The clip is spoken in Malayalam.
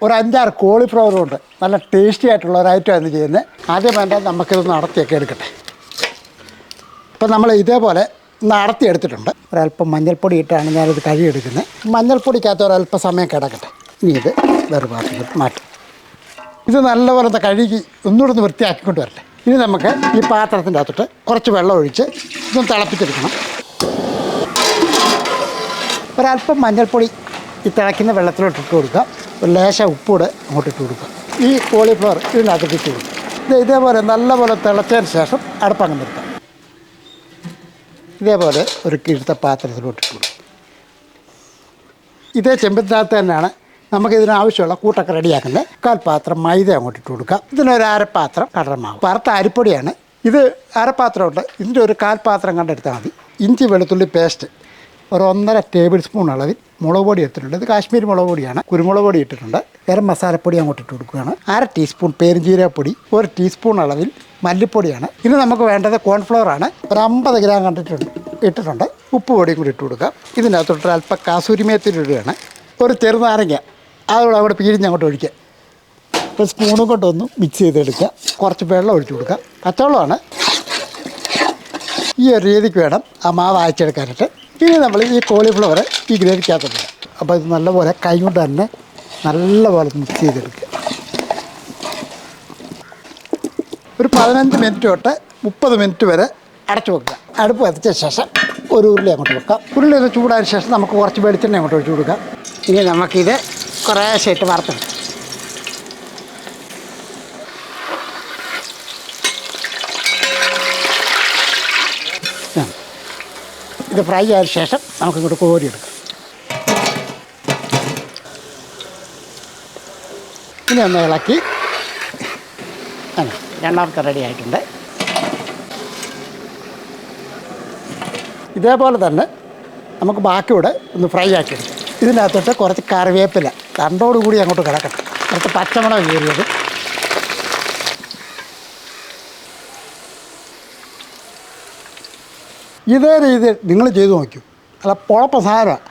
ഒരു 5-6 കോളിഫ്ലവറും ഉണ്ട്. നല്ല ടേസ്റ്റി ആയിട്ടുള്ള ഒരു ഐറ്റമാണ് ചെയ്യുന്നത്. ആദ്യം വേണ്ട നമുക്കിതൊന്ന് അടത്തിയൊക്കെ എടുക്കട്ടെ. ഇപ്പം നമ്മൾ ഇതേപോലെ ഒന്ന് അടത്തി എടുത്തിട്ടുണ്ട്. ഒരല്പം മഞ്ഞൾപ്പൊടി ഇട്ടാണ് ഞാനിത് കഴുകിയെടുക്കുന്നത്. മഞ്ഞൾപ്പൊടിക്കകത്ത് ഒരല്പം സമയം കിടക്കട്ടെ. ഇനി ഇത് വേറെ പാത്രത്തിൽ മാറ്റും. ഇത് നല്ലപോലെ കഴുകി ഒന്നുകൂടെ ഒന്ന് വൃത്തിയാക്കിക്കൊണ്ട് വരട്ടെ. ഇനി നമുക്ക് ഈ പാത്രത്തിൻ്റെ അകത്തോട്ട് കുറച്ച് വെള്ളം ഒഴിച്ച് ഇതൊന്ന് തിളപ്പിച്ചെടുക്കണം. ഒരല്പം മഞ്ഞൾപ്പൊടി ഈ തിളയ്ക്കുന്ന വെള്ളത്തിലോട്ട് ഇട്ട് കൊടുക്കുക. ഒരു ലേശം ഉപ്പൂടെ അങ്ങോട്ട് ഇട്ട് കൊടുക്കുക. ഈ കോളിഫ്ലവർ ഇതിനകത്തോട്ട് ഇട്ട് കൊടുക്കുക. ഇതേപോലെ നല്ലപോലെ തിളച്ചതിന് ശേഷം അടുപ്പങ്ങ് നിർത്താം. ഇതേപോലെ ഒരു കിഴുത്ത പാത്രത്തിലോട്ട് ഇട്ട് കൊടുക്കും. ഇതേ ചെമ്പത്തിനകത്ത് തന്നെയാണ് നമുക്കിതിനാവശ്യമുള്ള കൂട്ടൊക്കെ റെഡിയാക്കുന്നത്. 1/4 പാത്രം മൈദ അങ്ങോട്ട് ഇട്ട് കൊടുക്കാം. ഇതിനൊരു 1/2 പാത്രം കടലമാവ്. വറുത്ത അരിപ്പൊടിയാണ് ഇത്. 1/2 പാത്രമുണ്ട്. ഇതിൻ്റെ ഒരു 1/4 പാത്രം കണ്ടെടുത്താൽ മതി. ഇഞ്ചി വെളുത്തുള്ളി പേസ്റ്റ് ഒരു 1.5 ടേബിൾ സ്പൂൺ അളവിൽ മുളക് പൊടി എടുത്തിട്ടുണ്ട്. ഇത് കാശ്മീരി മുളക് പൊടിയാണ്. കുരുമുളക് പൊടി ഇട്ടിട്ടുണ്ട്. ഗരം മസാലപ്പൊടി അങ്ങോട്ട് ഇട്ട് കൊടുക്കുകയാണ്. 1/2 ടീസ്പൂൺ പെരുംജീരകപ്പൊടി, 1 ടീസ്പൂൺ അളവിൽ മല്ലിപ്പൊടിയാണ്. ഇനി നമുക്ക് വേണ്ടത് കോൺഫ്ലവറാണ്. ഒരു 50 ഗ്രാം ഇട്ടിട്ടുണ്ട്. ഉപ്പ് പൊടിയും കൂടി ഇട്ട് കൊടുക്കാം. ഇതിനകത്തോട്ട് അല്പം കാസൂരി മേത്തി ഇടുകയാണ്. ഒരു ചെറുനാരങ്ങ അതോടെ അങ്ങോട്ട് പിഴിഞ്ഞ് അങ്ങോട്ട് ഒഴിക്കുക. ഒരു സ്പൂണും കൊണ്ടൊന്ന് മിക്സ് ചെയ്തെടുക്കുക. കുറച്ച് വെള്ളം ഒഴിച്ചു കൊടുക്കുക. പച്ചവെള്ളമാണ്. ഈ ഒരു രീതിക്ക് വേണം ആ മാവ് അയച്ചെടുക്കാനായിട്ട്. ഇനി നമ്മൾ ഈ കോളിഫ്ലവർ ഈ ഗ്രേവിക്കകത്തുണ്ട്. അപ്പോൾ ഇത് നല്ലപോലെ കൈ കൊണ്ട് തന്നെ നല്ലപോലെ മിക്സ് ചെയ്തെടുക്കുക. ഒരു 15 മിനിറ്റ് തൊട്ട് 30 മിനിറ്റ് വരെ അടച്ചു വെക്കുക. അടുപ്പ് കത്തിച്ച ശേഷം ഒരു ഉരുളി അങ്ങോട്ട് വെക്കാം. ഉരുളി ഒന്ന് ചൂടായ ശേഷം നമുക്ക് കുറച്ച് വെളിച്ചെണ്ണ അങ്ങോട്ട് ഒഴിച്ചു കൊടുക്കാം. ഇനി നമുക്കിത് കുറേശ്ശായിട്ട് വറുത്തെടുക്കാം. ഇത് ഫ്രൈ ആയ ശേഷം നമുക്കിങ്ങോട്ട് കോരിയെടുക്കാം. ഇനി ഒന്ന് ഇളക്കി രണ്ടാമത്തെ റെഡി ആയിട്ടുണ്ട്. ഇതേപോലെ തന്നെ നമുക്ക് ബാക്കിയൂടെ ഒന്ന് ഫ്രൈ ആക്കിയെടുക്കാം. ഇതിനകത്തോട്ട് കുറച്ച് കറിവേപ്പില തണ്ടോടുകൂടി അങ്ങോട്ട് കിടക്കട്ടെ. കുറച്ച് പച്ചമുളക് കീറിയത്. ഇതേ രീതിയിൽ നിങ്ങൾ ചെയ്ത് നോക്കൂ. അല്ല പൊളപ്പ സാധനമാണ്.